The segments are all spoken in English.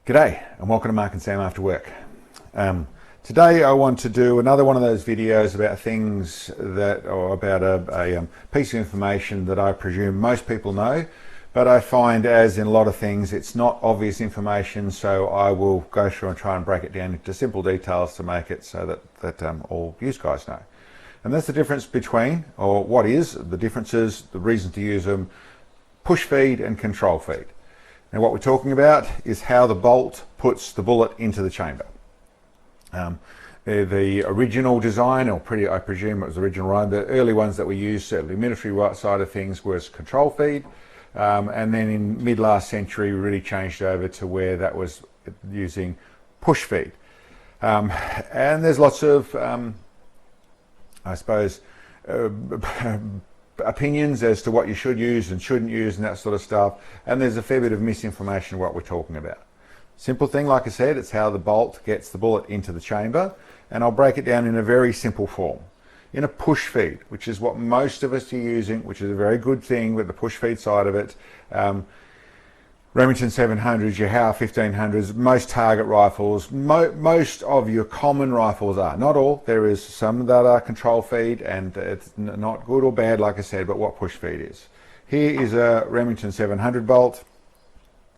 G'day and welcome to Mark and Sam After Work. Today I want to do another one of those videos about things that, or about a piece of information that I presume most people know, but I find, as in a lot of things, it's not obvious information, so I will go through and try and break it down into simple details to make it so that all you guys know. And that's the difference between, or what is the differences, the reason to use them, push feed and control feed. Now what we're talking about is how the bolt puts the bullet into the chamber. The original design, or I presume it was the original one, the early ones that we used, certainly military side of things, was control feed. And then in mid last century we really changed over to where that was using push feed. And there's lots of, I suppose, opinions as to what you should use and shouldn't use and that sort of stuff, and there's a fair bit of misinformation of what we're talking about. Simple thing, like I said, it's how the bolt gets the bullet into the chamber, and I'll break it down in a very simple form. In a push feed, which is what most of us are using, which is a very good thing with the push feed side of it, Remington 700s, your Hauer 1500s, most target rifles, most of your common rifles are. Not all, there is some that are control feed, and it's not good or bad, like I said, but what push feed is. Here is a Remington 700 bolt,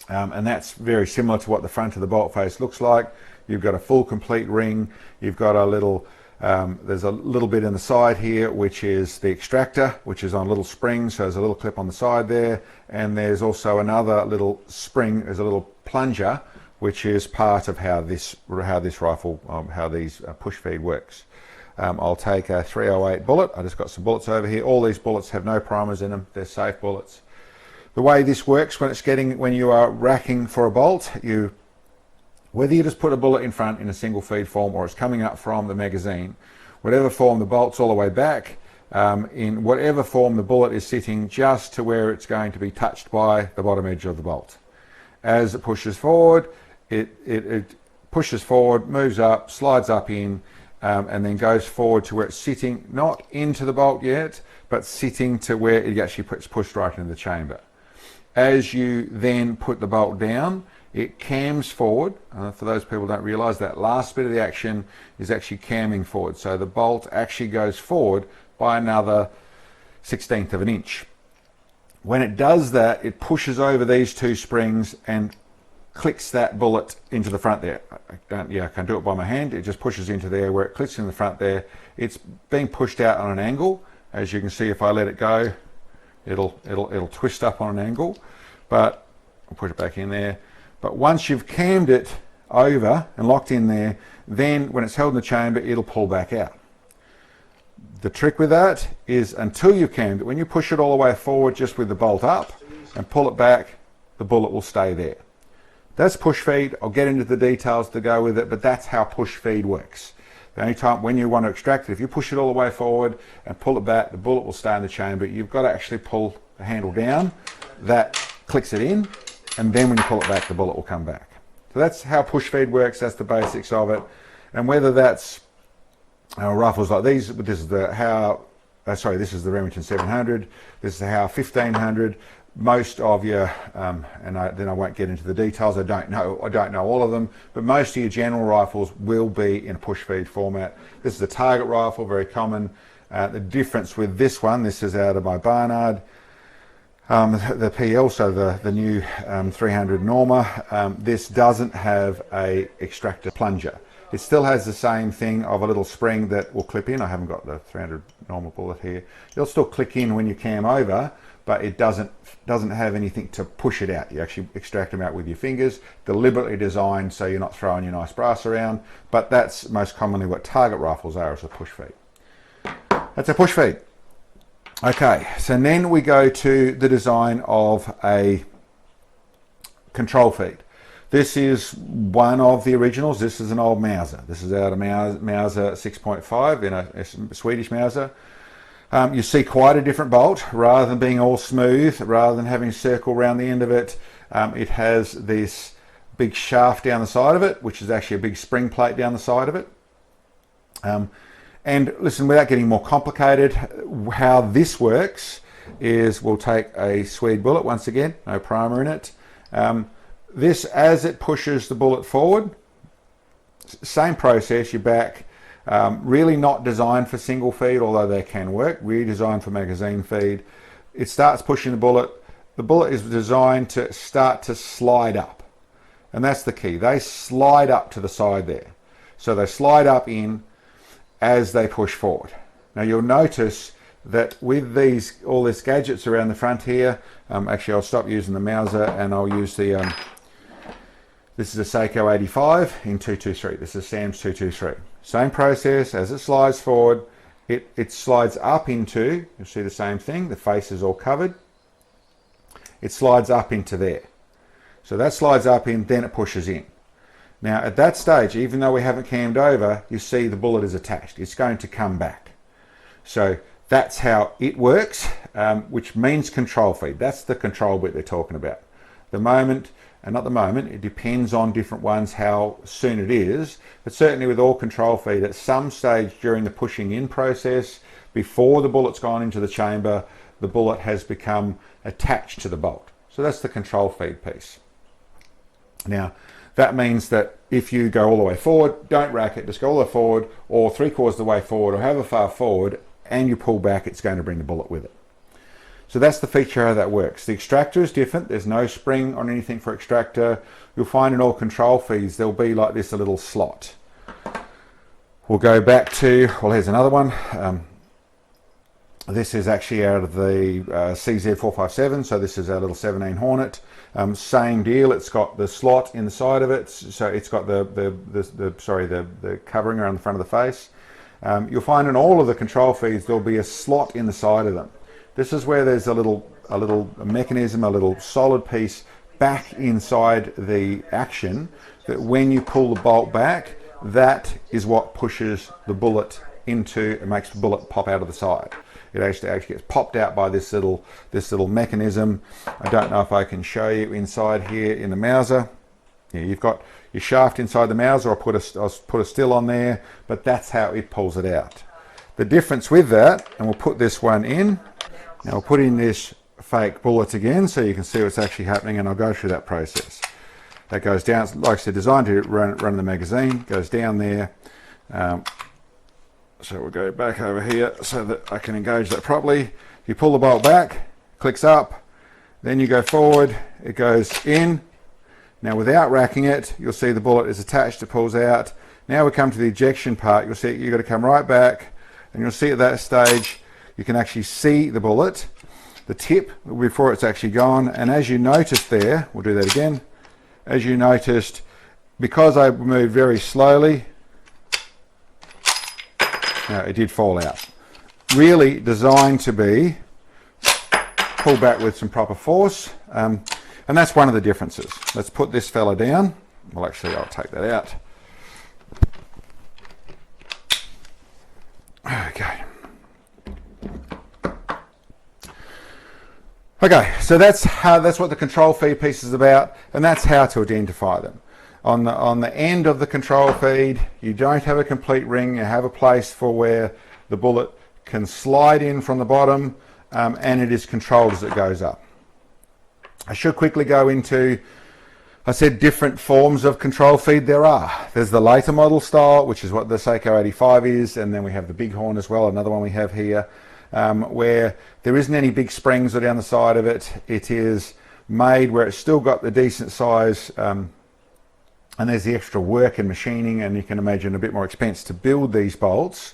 and that's very similar to what the front of the bolt face looks like. You've got a full complete ring, you've got a little, there's a little bit in the side here which is the extractor, which is on a little spring, so there's a little clip on the side there, and there's also another little spring, there's a little plunger, which is part of how this rifle, how these push feed works. I'll take a 308 bullet. I just got some bullets over here. All these bullets have no primers in them, they're safe bullets. The way this works when you are racking for a bolt, whether you just put a bullet in front in a single feed form or it's coming up from the magazine, whatever form the bolt's all the way back, in whatever form the bullet is sitting just to where it's going to be touched by the bottom edge of the bolt. As it pushes forward, it pushes forward, moves up, slides up in, and then goes forward to where it's sitting, not into the bolt yet, but sitting to where it actually puts pushed right into the chamber. As you then put the bolt down, it cams forward. For those people who don't realise, that last bit of the action is actually camming forward. So the bolt actually goes forward by another 1/16 of an inch. When it does that, it pushes over these two springs and clicks that bullet into the front there. I can't do it by my hand. It just pushes into there where it clicks in the front there. It's being pushed out on an angle. As you can see, if I let it go, it'll twist up on an angle. But I'll put it back in there. But once you've cammed it over and locked in there, then when it's held in the chamber, it'll pull back out. The trick with that is, until you've cammed it, when you push it all the way forward just with the bolt up and pull it back, the bullet will stay there. That's push feed. I'll get into the details to go with it, but that's how push feed works. The only time when you want to extract it, if you push it all the way forward and pull it back, the bullet will stay in the chamber. You've got to actually pull the handle down. That clicks it in, and then when you pull it back, the bullet will come back. So that's how push feed works. That's the basics of it. And whether that's rifles like these, this is the Hauer, this is the Remington 700, this is the Hauer 1500. Most of your, then I won't get into the details. I don't know all of them, but most of your general rifles will be in a push feed format. This is a target rifle, very common. The difference with this one, this is out of my Barnard. The PL, so the new 300 Norma, this doesn't have a extractor plunger. It still has the same thing of a little spring that will clip in. I haven't got the 300 Norma bullet here. It'll still click in when you cam over, but it doesn't have anything to push it out. You actually extract them out with your fingers, deliberately designed so you're not throwing your nice brass around, but that's most commonly what target rifles are, as a push feed. That's a push feed. Okay, so then we go to the design of a control feed. This is one of the originals. This is an old Mauser. This is out of Mauser 6.5 in a Swedish Mauser. You see quite a different bolt. Rather than being all smooth, rather than having a circle around the end of it, it has this big shaft down the side of it, which is actually a big spring plate down the side of it. And listen, without getting more complicated, how this works is we'll take a Swede bullet, once again, no primer in it. this, as it pushes the bullet forward, same process, your back, really not designed for single feed, although they can work, really designed for magazine feed. It starts pushing the bullet. The bullet is designed to start to slide up, and that's the key. They slide up to the side there. So they slide up in as they push forward. Now you'll notice that with all these gadgets around the front here, actually I'll stop using the Mauser and I'll use the, this is a Seiko 85 in 223. This is Sam's 223. Same process, as it slides forward, it slides up into, you'll see the same thing, the face is all covered. It slides up into there. So that slides up in, then it pushes in. Now at that stage, even though we haven't cammed over, you see the bullet is attached. It's going to come back. So that's how it works, which means control feed. That's the control bit they're talking about. The moment, and not the moment, it depends on different ones how soon it is, but certainly with all control feed, at some stage during the pushing in process, before the bullet's gone into the chamber, the bullet has become attached to the bolt. So that's the control feed piece. Now, that means that if you go all the way forward, don't rack it, just go all the way forward, or 3/4 of the way forward, or however far forward, and you pull back, it's going to bring the bullet with it. So that's the feature how that works. The extractor is different. There's no spring on anything for extractor. You'll find in all control feeds, there'll be like this, a little slot. We'll go back to, well, here's another one. This is actually out of the CZ457, so this is our little 17 Hornet. Same deal, it's got the slot in the side of it, so it's got the covering around the front of the face. You'll find in all of the control feeds there'll be a slot in the side of them. This is where there's a little mechanism, a little solid piece back inside the action, that when you pull the bolt back, that is what pushes the bullet into, it makes the bullet pop out of the side. It actually gets popped out by this little mechanism. I don't know if I can show you inside here in the Mauser. Yeah, you've got your shaft inside the Mauser. I'll put a still on there, but that's how it pulls it out. The difference with that, and we'll put this one in. Now we'll put in this fake bullet again so you can see what's actually happening, and I'll go through that process. That goes down, like I said, designed to run the magazine, goes down there. So we'll go back over here so that I can engage that properly. You pull the bolt back, clicks up, then you go forward, it goes in. Now without racking it, you'll see the bullet is attached, it pulls out. Now we come to the ejection part, you'll see you've got to come right back, and you'll see at that stage, you can actually see the bullet, the tip, before it's actually gone. And as you noticed there, we'll do that again, as you noticed, because I moved very slowly, it did fall out. Really designed to be pulled back with some proper force, and that's one of the differences. Let's put this fella down. Well, actually, I'll take that out. Okay. Okay, so that's what the control feed piece is about, and that's how to identify them. On the end of the control feed, you don't have a complete ring. You have a place for where the bullet can slide in from the bottom, and it is controlled as it goes up. I should quickly go into, I said different forms of control feed there are. There's the later model style, which is what the Seiko 85 is, and then we have the Bighorn as well, another one we have here, where there isn't any big springs down the side of it. It is made where it's still got the decent size, and there's the extra work and machining, and you can imagine a bit more expense to build these bolts.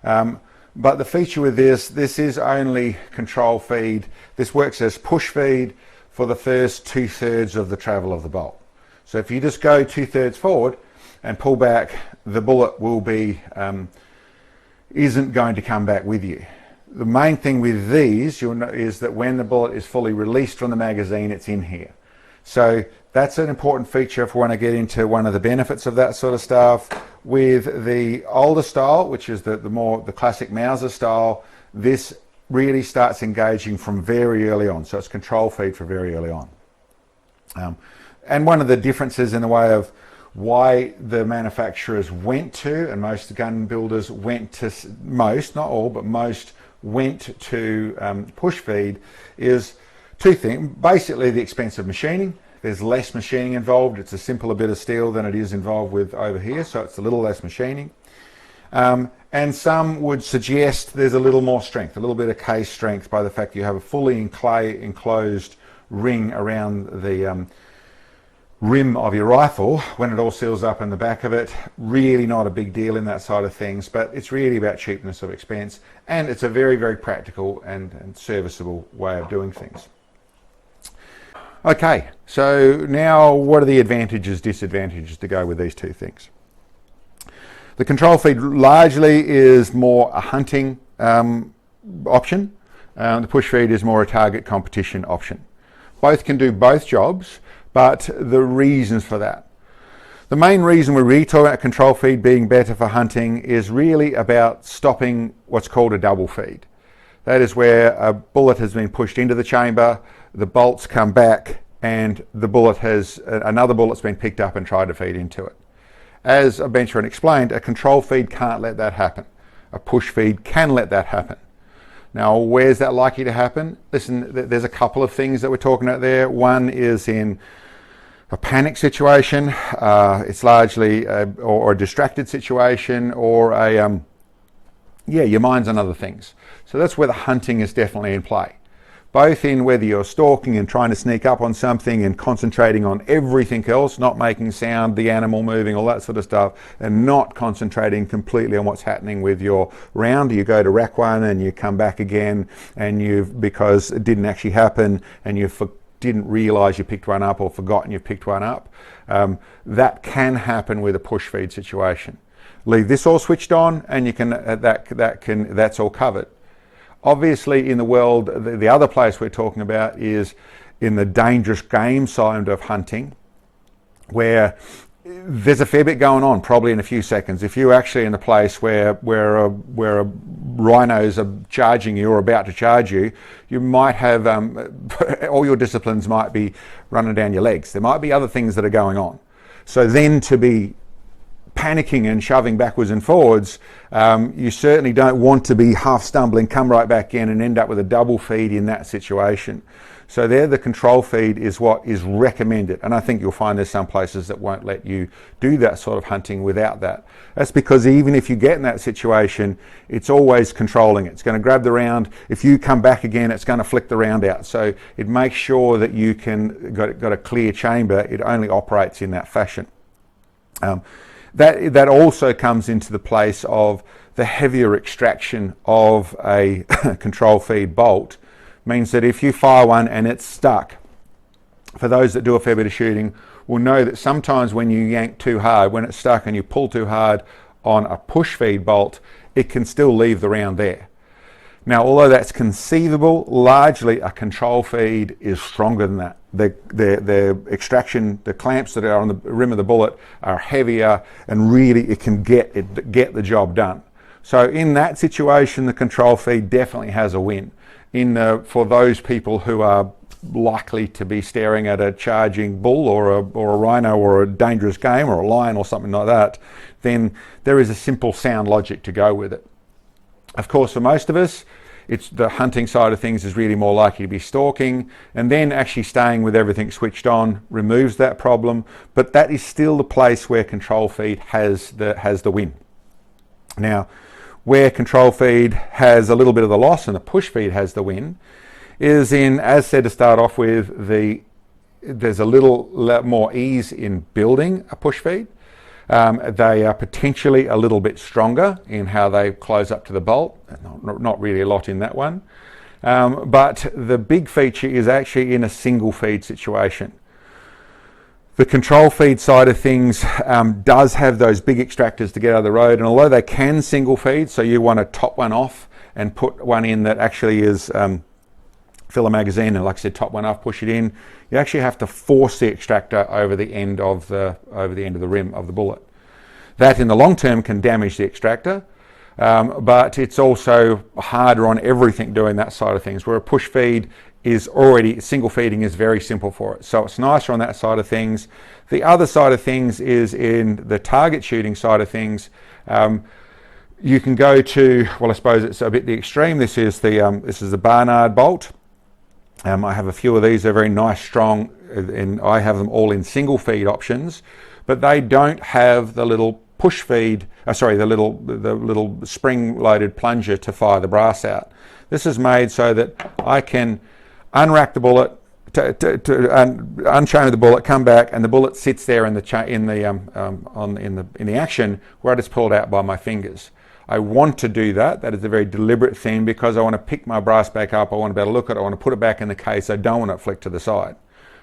But the feature with this is only control feed. This works as push feed for the first 2/3 of the travel of the bolt. So if you just go 2/3 forward and pull back, the bullet will be isn't going to come back with you. The main thing with these is that when the bullet is fully released from the magazine, it's in here. So that's an important feature if we want to get into one of the benefits of that sort of stuff. With the older style, which is the classic Mauser style, this really starts engaging from very early on. So it's control feed for very early on. And one of the differences in the way of why the manufacturers went to, and most gun builders went to, most, not all, but most went to push feed, is two things. Basically the expense of machining. There's less machining involved. It's a simpler bit of steel than it is involved with over here, so it's a little less machining. And some would suggest there's a little more strength, a little bit of case strength by the fact you have a fully enclosed ring around the rim of your rifle when it all seals up in the back of it. Really not a big deal in that side of things, but it's really about cheapness of expense, and it's a very, very practical and serviceable way of doing things. Okay, so now what are the advantages, disadvantages to go with these two things? The control feed largely is more a hunting option. The push feed is more a target competition option. Both can do both jobs, but the reasons for that. The main reason we're really talking about control feed being better for hunting is really about stopping what's called a double feed. That is where a bullet has been pushed into the chamber, the bolts come back, and the bullet has, another bullet's been picked up and tried to feed into it. As Benjamin explained, a control feed can't let that happen. A push feed can let that happen. Now, where's that likely to happen? Listen, there's a couple of things that we're talking about there. One is in a panic situation. It's largely or a distracted situation, or your mind's on other things. So that's where the hunting is definitely in play. Both in whether you're stalking and trying to sneak up on something and concentrating on everything else, not making sound, the animal moving, all that sort of stuff, and not concentrating completely on what's happening with your round. You go to rack one and you come back again, and because it didn't actually happen, and you didn't realise you picked one up or forgotten you picked one up. That can happen with a push feed situation. Leave this all switched on, and you can that's all covered. Obviously, in the world, the other place we're talking about is in the dangerous game side of hunting, where there's a fair bit going on, probably in a few seconds. If you're actually in a place where rhinos are charging you or about to charge you, you might have all your disciplines might be running down your legs. There might be other things that are going on. So then to be panicking and shoving backwards and forwards, you certainly don't want to be half stumbling, come right back in and end up with a double feed in that situation. So there, the control feed is what is recommended, and I think you'll find there's some places that won't let you do that sort of hunting without that. That's because even if you get in that situation, it's always controlling it. It's going to grab the round. If you come back again, it's going to flick the round out. So it makes sure that you got a clear chamber. It only operates in that fashion. That also comes into the place of the heavier extraction of a control feed bolt. Means that if you fire one and it's stuck, for those that do a fair bit of shooting will know that sometimes when you yank too hard, when it's stuck and you pull too hard on a push feed bolt, it can still leave the round there. Now, although that's conceivable, largely a control feed is stronger than that. The extraction, the clamps that are on the rim of the bullet are heavier, and really it can get the job done. So in that situation, the control feed definitely has a win. For those people who are likely to be staring at a charging bull or a rhino or a dangerous game or a lion or something like that, then there is a simple sound logic to go with it. Of course, for most of us, it's the hunting side of things is really more likely to be stalking, and then actually staying with everything switched on removes that problem, but that is still the place where control feed has the win. Now, where control feed has a little bit of the loss and the push feed has the win is in, as said to start off with, there's a little more ease in building a push feed. They are potentially a little bit stronger in how they close up to the bolt. Not really a lot in that one. But the big feature is actually in a single feed situation. The control feed side of things does have those big extractors to get out of the road, and although they can single feed, so you want to top one off and put one in that actually is fill a magazine, and like I said, top one off, push it in. You actually have to force the extractor over the end of the rim of the bullet. That in the long term can damage the extractor, but it's also harder on everything doing that side of things, where a push feed is already, single feeding is very simple for it. So it's nicer on that side of things. The other side of things is in the target shooting side of things. You can go to, well, I suppose it's a bit the extreme. This is the Barnard Bolt. I have a few of these. They're very nice, strong and I have them all in single feed options, but they don't have the little push feed, the little spring-loaded plunger to fire the brass out. This is made so that I can unrack the bullet, unchain the bullet, come back, and the bullet sits there in the action where I just pull it out by my fingers. I want to do that. That is a very deliberate thing because I want to pick my brass back up. I want to be able to look at it. I want to put it back in the case. I don't want it flicked to the side.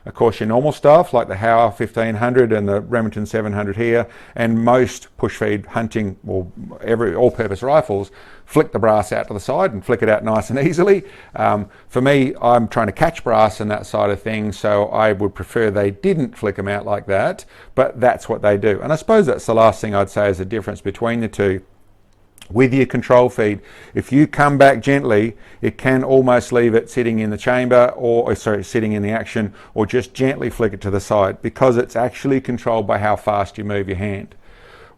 Of course, your normal stuff like the Hauer 1500 and the Remington 700 here, and most push feed hunting or all-purpose rifles flick the brass out to the side and flick it out nice and easily. For me, I'm trying to catch brass and that side of things, so I would prefer they didn't flick them out like that, but that's what they do. And I suppose that's the last thing I'd say is the difference between the two. With your control feed, if you come back gently, it can almost leave it sitting in the chamber, or sitting in the action, or just gently flick it to the side because it's actually controlled by how fast you move your hand.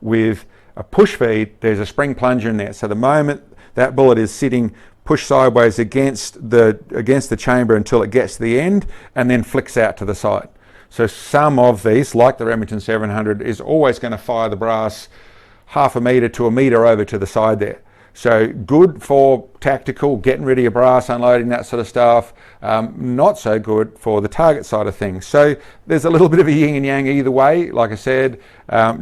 With a push feed, there's a spring plunger in there, so the moment that bullet is sitting pushed sideways against the chamber until it gets to the end and then flicks out to the side. So some of these, like the Remington 700, is always going to fire the brass half a metre to a metre over to the side there. So good for tactical, getting rid of your brass, unloading, that sort of stuff. Not so good for the target side of things. So there's a little bit of a yin and yang either way. Like I said,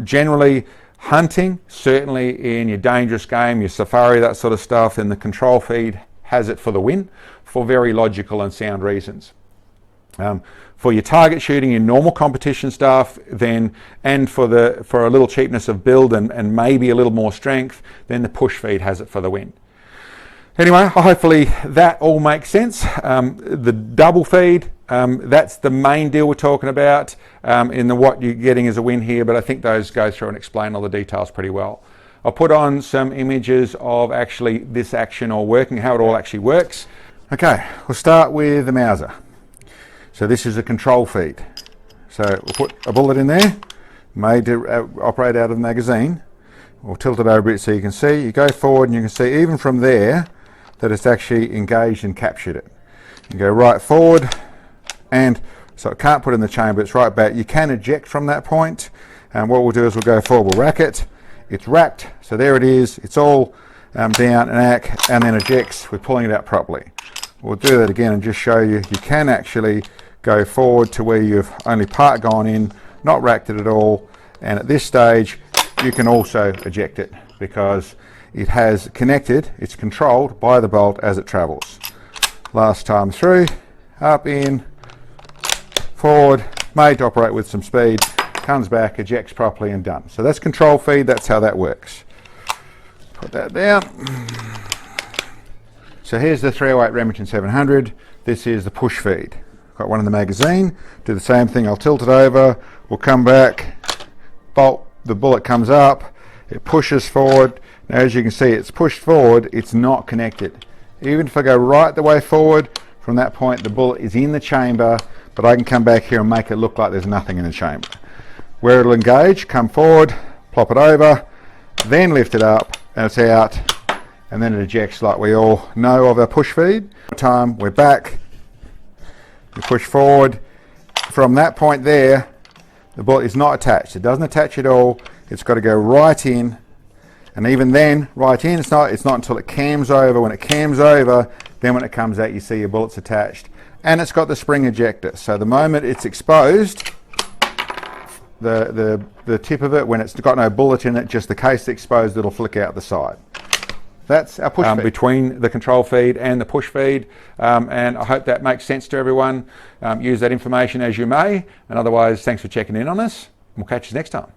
generally hunting, certainly in your dangerous game, your safari, that sort of stuff, then the control feed has it for the win for very logical and sound reasons. For your target shooting, your normal competition stuff, then, and for a little cheapness of build and maybe a little more strength, then the push feed has it for the win. Anyway, hopefully that all makes sense. The double feed, that's the main deal we're talking about in what you're getting as a win here, but I think those go through and explain all the details pretty well. I'll put on some images of actually this action all working, how it all actually works. Okay, we'll start with the Mauser. So this is a control feed. So we'll put a bullet in there, made to operate out of the magazine. We'll tilt it over a bit so you can see. You go forward and you can see even from there that it's actually engaged and captured it. You go right forward, and so it can't put it in the chamber, it's right back. You can eject from that point, and what we'll do is we'll go forward, we'll rack it. It's racked, so there it is. It's all down and then ejects. We're pulling it out properly. We'll do that again and just show you, you can actually go forward to where you've only part gone in, not racked it at all, and at this stage you can also eject it because it has connected, it's controlled by the bolt as it travels. Last time through, up, in, forward, made to operate with some speed, comes back, ejects properly and done. So that's control feed, that's how that works. Put that down. So here's the 308 Remington 700. This is the push feed. Got one in the magazine. Do the same thing. I'll tilt it over. We'll come back. Bolt. The bullet comes up. It pushes forward. Now, as you can see, it's pushed forward. It's not connected. Even if I go right the way forward, from that point, the bullet is in the chamber, but I can come back here and make it look like there's nothing in the chamber. Where it'll engage, come forward, plop it over, then lift it up, and it's out. And then it ejects like we all know of our push feed. Time we're back, we push forward. From that point there, the bullet is not attached. It doesn't attach at all. It's got to go right in, and even then, right in, it's not until it cams over. When it cams over, then when it comes out, you see your bullet's attached. And it's got the spring ejector. So the moment it's exposed, the tip of it, when it's got no bullet in it, just the case exposed, it'll flick out the side. That's our push feed. Between the control feed and the push feed, and I hope that makes sense to everyone. Use that information as you may, and otherwise, thanks for checking in on us. We'll catch you next time.